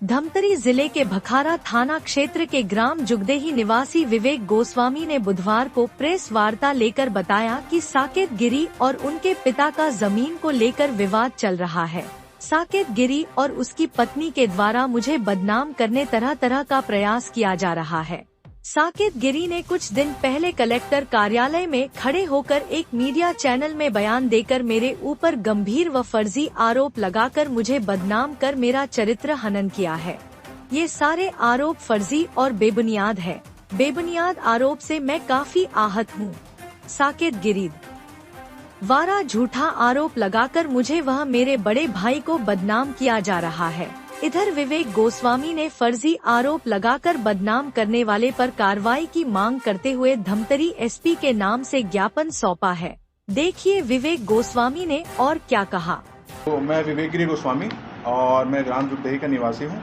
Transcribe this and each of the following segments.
धमतरी जिले के भखारा थाना क्षेत्र के ग्राम जुगदेही निवासी विवेक गोस्वामी ने बुधवार को प्रेस वार्ता लेकर बताया कि साकेत गिरी और उनके पिता का जमीन को लेकर विवाद चल रहा है। साकेत गिरी और उसकी पत्नी के द्वारा मुझे बदनाम करने तरह तरह का प्रयास किया जा रहा है। साकेत गिरी ने कुछ दिन पहले कलेक्टर कार्यालय में खड़े होकर एक मीडिया चैनल में बयान देकर मेरे ऊपर गंभीर व फर्जी आरोप लगाकर मुझे बदनाम कर मेरा चरित्र हनन किया है। ये सारे आरोप फर्जी और बेबुनियाद है। बेबुनियाद आरोप से मैं काफी आहत हूँ। साकेत गिरी द्वारा झूठा आरोप लगाकर मुझे वह मेरे बड़े भाई को बदनाम किया जा रहा है। इधर विवेक गोस्वामी ने फर्जी आरोप लगाकर बदनाम करने वाले पर कार्रवाई की मांग करते हुए धमतरी एसपी के नाम से ज्ञापन सौंपा है। देखिए विवेक गोस्वामी ने और क्या कहा। तो मैं विवेक गिरी गोस्वामी और मैं ग्राम जुगदेही का निवासी हूँ।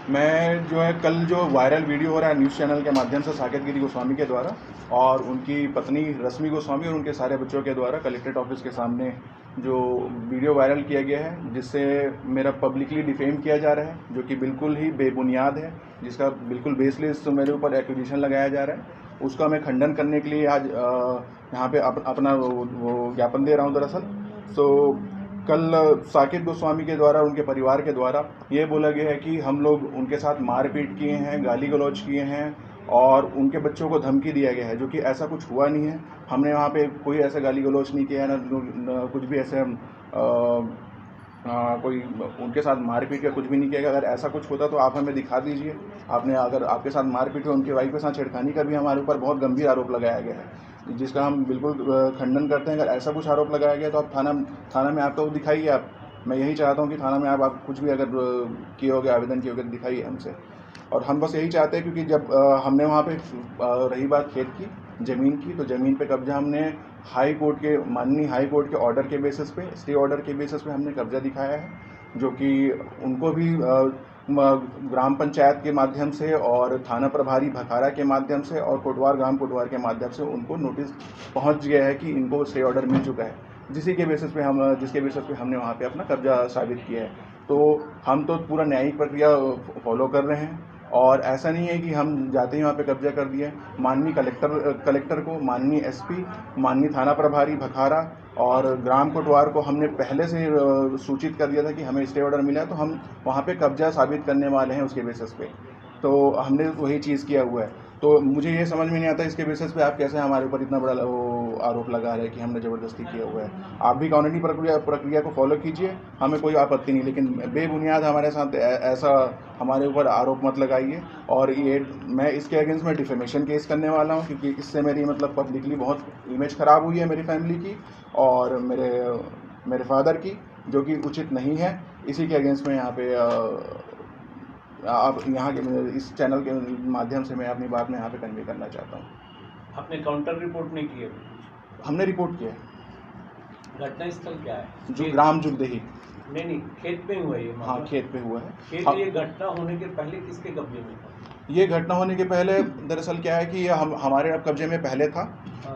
मैं जो है कल जो वायरल वीडियो हो रहा है न्यूज़ चैनल के माध्यम से साकेत गिरी गोस्वामी के द्वारा और उनकी पत्नी रश्मि गोस्वामी और उनके सारे बच्चों के द्वारा कलेक्ट्रेट ऑफिस के सामने जो वीडियो वायरल किया गया है, जिससे मेरा पब्लिकली डिफेम किया जा रहा है, जो कि बिल्कुल ही बेबुनियाद है, जिसका बिल्कुल बेसलेस मेरे ऊपर एक्यूजेशन लगाया जा रहा है। उसका मैं खंडन करने के लिए आज यहाँ पे अपना वो ज्ञापन दे रहा हूँ। दरअसल तो कल साकेत गोस्वामी के द्वारा उनके परिवार के द्वारा ये बोला गया है कि हम लोग उनके साथ मारपीट किए हैं, गाली गलौज किए हैं और उनके बच्चों को धमकी दिया गया है, जो कि ऐसा कुछ हुआ नहीं है। हमने वहाँ पे कोई ऐसा गाली गलौज नहीं किया है, न कुछ भी ऐसे कोई उनके साथ मारपीट या कुछ भी नहीं किया। अगर ऐसा कुछ होता तो आप हमें दिखा दीजिए। आपने अगर आपके साथ मारपीट हो, उनकी वाइफ के साथ छेड़खानी का भी हमारे ऊपर बहुत गंभीर आरोप लगाया गया है, जिसका हम बिल्कुल खंडन करते हैं। अगर ऐसा कुछ आरोप लगाया गया तो आप थाना में आपका वो दिखाइए। आप मैं यही चाहता हूँ कि थाना में आप कुछ भी अगर किए होगे, आवेदन किए होगे, दिखाइए हमसे। और हम बस यही चाहते हैं, क्योंकि जब हमने वहाँ पे रही बात खेत की ज़मीन की, तो ज़मीन पे कब्जा हमने माननीय हाई कोर्ट के ऑर्डर के बेसिस पे, स्टे ऑर्डर के बेसिस पे हमने कब्जा दिखाया है, जो कि उनको भी ग्राम पंचायत के माध्यम से और थाना प्रभारी भखारा के माध्यम से और ग्राम कोटवार के माध्यम से उनको नोटिस पहुंच गया है कि इनको स्टे ऑर्डर मिल चुका है, जिसके बेसिस पे हमने वहाँ पे अपना कब्जा साबित किया है। तो हम तो पूरा न्यायिक प्रक्रिया फॉलो कर रहे हैं और ऐसा नहीं है कि हम जाते ही वहाँ पे कब्जा कर दिए। माननीय कलेक्टर को, माननीय एसपी, माननीय थाना प्रभारी भखारा और ग्राम कोटवार को हमने पहले से सूचित कर दिया था कि हमें स्टे ऑर्डर मिला है, तो हम वहाँ पे कब्जा साबित करने वाले हैं उसके बेसिस पे। तो हमने वही चीज़ किया हुआ है। तो मुझे ये समझ में नहीं आता इसके बेसिस पे आप कैसे हमारे ऊपर इतना बड़ा आरोप लगा रहे हैं कि हमने ज़बरदस्ती किया हुआ है। आप भी कानूनी प्रक्रिया को फॉलो कीजिए, हमें कोई आपत्ति नहीं, लेकिन बेबुनियाद हमारे साथ ऐसा हमारे ऊपर आरोप मत लगाइए। और ये मैं इसके अगेंस्ट में डिफेमेशन केस करने वाला हूँ, क्योंकि इससे मेरी पब्लिकली बहुत इमेज ख़राब हुई है मेरी फैमिली की और मेरे फादर की, जो कि उचित नहीं है। इसी के अगेंस्ट में यहाँ पे आप यहाँ के इस चैनल के माध्यम से मैं अपनी बात में यहाँ पे कन्वे करना चाहता हूँ। आपने काउंटर रिपोर्ट नहीं की है? हमने रिपोर्ट किया है। घटना स्थल क्या है? जो ग्राम जुगदेही। नहीं, खेत पे हुआ है ये? हाँ, खेत पे हुआ है। खेत ये घटना होने के पहले किसके कब्जे में था? ये घटना होने के पहले दरअसल क्या है कि हमारे अब कब्जे में पहले था।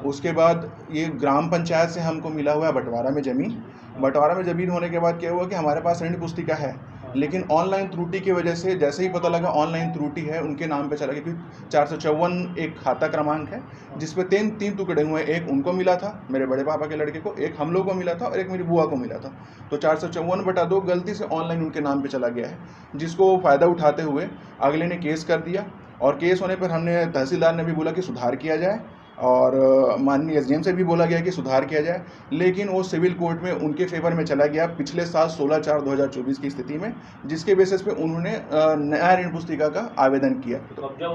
उसके बाद ये ग्राम पंचायत से हमको मिला हुआ है बंटवारा में ज़मीन। बंटवारा में ज़मीन होने के बाद क्या हुआ कि हमारे पास ऋण पुस्तिका है, लेकिन ऑनलाइन त्रुटि की वजह से जैसे ही पता लगा ऑनलाइन त्रुटि है, उनके नाम पे चला गया। क्योंकि 454 एक खाता क्रमांक है जिसपे तीन टुकड़े हुए। एक उनको मिला था, मेरे बड़े पापा के लड़के को, एक हम लोग को मिला था और एक मेरी बुआ को मिला था। तो 454/2 गलती से ऑनलाइन उनके नाम पे चला गया है, जिसको फ़ायदा उठाते हुए अगले ने केस कर दिया। और केस होने पर हमने तहसीलदार ने भी बोला कि सुधार किया जाए और माननीय एसडीएम से भी बोला गया कि सुधार किया जाए, लेकिन वो सिविल कोर्ट में उनके फेवर में चला गया पिछले साल 16/4/2024 की स्थिति में, जिसके बेसिस पे उन्होंने नया ऋण पुस्तिका का आवेदन किया। तो कब्जा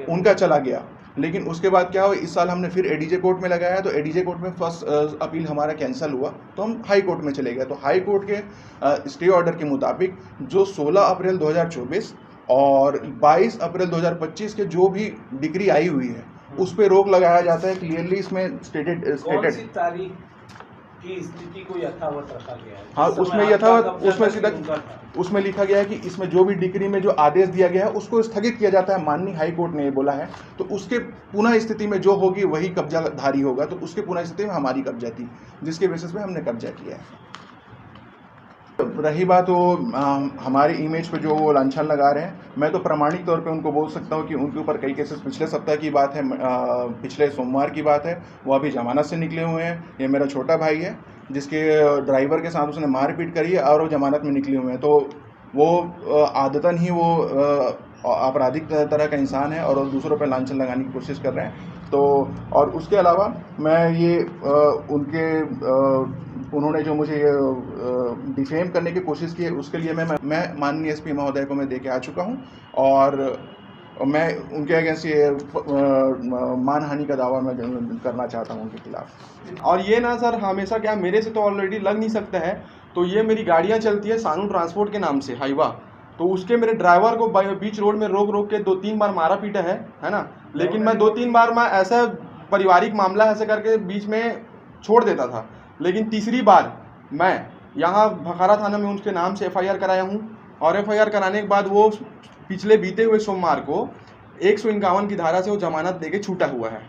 उनका चला गया। लेकिन उसके बाद क्या हुआ, इस साल हमने फिर एडीजे कोर्ट में लगाया, तो एडीजे कोर्ट में फर्स्ट अपील हमारा कैंसिल हुआ, तो हम हाई कोर्ट में चले गए। तो हाई कोर्ट के स्टे ऑर्डर के मुताबिक जो 16 अप्रैल 2024 और 22 अप्रैल 2025 के जो भी डिग्री आई हुई है उस पे रोक लगाया जाता है। क्लियरली इसमें स्टेटेड कौन सी तारीख की स्थिति को यथावत रखा गया है? हाँ, उसमें यथावत, उसमें सीधा उसमें लिखा गया है कि इसमें जो भी डिग्री में जो आदेश दिया गया है उसको स्थगित किया जाता है। माननीय हाई कोर्ट ने ये बोला है, तो उसके पुनः स्थिति में जो होगी वही कब्जाधारी होगा। तो उसके पुनः स्थिति में हमारी कब्जा थी, जिसके बेसिस पे हमने कब्जा किया है। रही बात वो हमारी इमेज पे जो वो लांछन लगा रहे हैं, मैं तो प्रामाणिक तौर पे उनको बोल सकता हूँ कि उनके ऊपर कई केसेस पिछले सप्ताह की बात है, पिछले सोमवार की बात है, वो अभी जमानत से निकले हुए हैं। ये मेरा छोटा भाई है जिसके ड्राइवर के साथ उसने मारपीट करी है और वो जमानत में निकले हुए हैं। तो वो आदतन ही वो आपराधिक तरह का इंसान है और वो दूसरों पर लांछन लगाने की कोशिश कर रहे हैं। तो और उसके अलावा मैं ये उन्होंने जो मुझे डिफेम करने की कोशिश की है उसके लिए मैं माननीय एसपी महोदय को मैं दे के आ चुका हूँ और मैं उनके अगेंस्ट ये मानहानि का दावा मैं करना चाहता हूँ उनके खिलाफ। और ये ना सर हमेशा क्या मेरे से तो ऑलरेडी लग नहीं सकता है, तो ये मेरी गाड़ियाँ चलती है सानू ट्रांसपोर्ट के नाम से हाईवा, तो उसके मेरे ड्राइवर को बीच रोड में रोक के 2-3 बार मारा पीटा है ना। लेकिन मैं 2-3 बार मैं ऐसा पारिवारिक मामला ऐसे करके बीच में छोड़ देता था, लेकिन तीसरी बार मैं यहाँ भखारा थाना में उनके नाम से FIR कराया हूँ और FIR कराने के बाद वो पिछले बीते हुए सोमवार को 151 की धारा से वो जमानत देके छूटा हुआ है।